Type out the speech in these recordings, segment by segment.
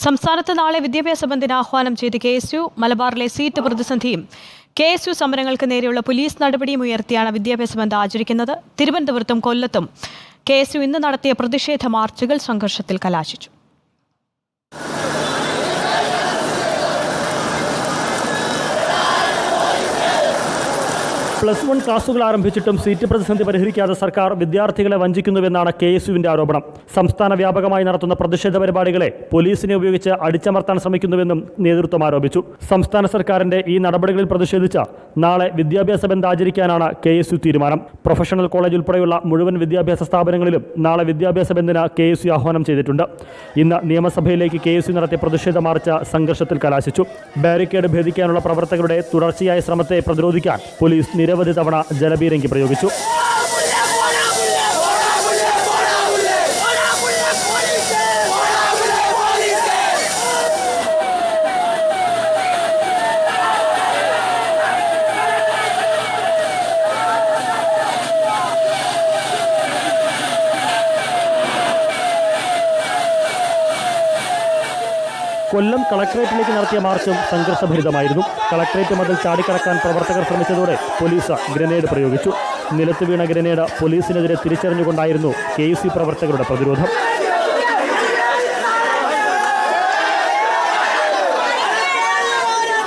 സംസ്ഥാനത്ത് നാളെ വിദ്യാഭ്യാസ ബന്ദിന് ആഹ്വാനം ചെയ്ത് KSU മലബാറിലെ സീറ്റ് പ്രതിസന്ധിയും KSU സമരങ്ങൾക്ക് നേരെയുള്ള പോലീസ് നടപടിയും ഉയർത്തിയാണ് വിദ്യാഭ്യാസ ബന്ദ് ആചരിക്കുന്നത്. തിരുവനന്തപുരത്തും കൊല്ലത്തും KSU ഇന്ന് നടത്തിയ പ്രതിഷേധ മാർച്ചുകൾ സംഘർഷത്തിൽ കലാശിച്ചു. +1 ക്ലാസുകൾ ആരംഭിച്ചിട്ടും സീറ്റ് പ്രതിസന്ധി പരിഹരിക്കാതെ സർക്കാർ വിദ്യാർത്ഥികളെ വഞ്ചിക്കുന്നുവെന്നാണ് KSUവിന്റെ ആരോപണം. സംസ്ഥാന വ്യാപകമായി നടത്തുന്ന പ്രതിഷേധ പരിപാടികളെ പോലീസിനെ ഉപയോഗിച്ച് അടിച്ചമർത്താൻ ശ്രമിക്കുന്നുവെന്നും നേതൃത്വം ആരോപിച്ചു. സംസ്ഥാന സർക്കാരിന്റെ ഈ നടപടികളിൽ പ്രതിഷേധിച്ച് നാളെ വിദ്യാഭ്യാസ ബന്ദ് ആചരിക്കാനാണ് KSU തീരുമാനം. പ്രൊഫഷണൽ കോളേജ് ഉൾപ്പെടെയുള്ള മുഴുവൻ വിദ്യാഭ്യാസ സ്ഥാപനങ്ങളിലും നാളെ വിദ്യാഭ്യാസ ബന്ദിന് KSU ആഹ്വാനം ചെയ്തിട്ടുണ്ട്. ഇന്ന് നിയമസഭയിലേക്ക് KSU നടത്തിയ പ്രതിഷേധ മാർച്ച് സംഘർഷത്തിൽ കലാശിച്ചു. ബാരിക്കേഡ് ഭേദിക്കാനുള്ള പ്രവർത്തകരുടെ തുടർച്ചയായ ശ്രമത്തെ പ്രതിരോധിക്കാൻ പോലീസ് നിരവധി തവണ ജലപീരങ്കി പ്രയോഗിച്ചു. കൊല്ലം കളക്ടറേറ്റിലേക്ക് നടത്തിയ മാർച്ചും സംഘർഷഭരിതമായിരുന്നു. കളക്ടറേറ്റ് മതിൽ ചാടിക്കടക്കാൻ പ്രവർത്തകർ ശ്രമിച്ചതോടെ പോലീസ് ഗ്രനേഡ് പ്രയോഗിച്ചു. നിലത്ത് വീണ ഗ്രനേഡ് പോലീസിനെതിരെ തിരിച്ചറിഞ്ഞുകൊണ്ടായിരുന്നു KSU പ്രവർത്തകരുടെ പ്രതിരോധം.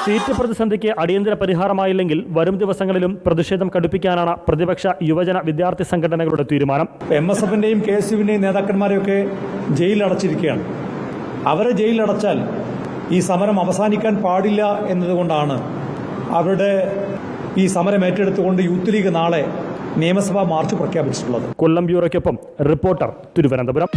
സീറ്റ് പ്രതിസന്ധിക്ക് അടിയന്തര പരിഹാരമായില്ലെങ്കിൽ വരും ദിവസങ്ങളിലും പ്രതിഷേധം കടുപ്പിക്കാനാണ് പ്രതിപക്ഷ യുവജന വിദ്യാർത്ഥി സംഘടനകളുടെ തീരുമാനം. MSFന്റെയും KSUവിന്റെയും നേതാക്കന്മാരെയൊക്കെ ജയിലിലടച്ചിരിക്കുകയാണ്. അവരെ ജയിലിലടച്ചാൽ ഈ സമരം അവസാനിക്കാൻ പാടില്ല എന്നതുകൊണ്ടാണ് അവരുടെ ഈ സമരം ഏറ്റെടുത്തുകൊണ്ട് യൂത്ത് ലീഗ് നാളെ നിയമസഭാ മാർച്ച് പ്രഖ്യാപിച്ചിട്ടുള്ളത്. കൊല്ലം ബ്യൂറോയ്ക്കൊപ്പം റിപ്പോർട്ടർ, തിരുവനന്തപുരം.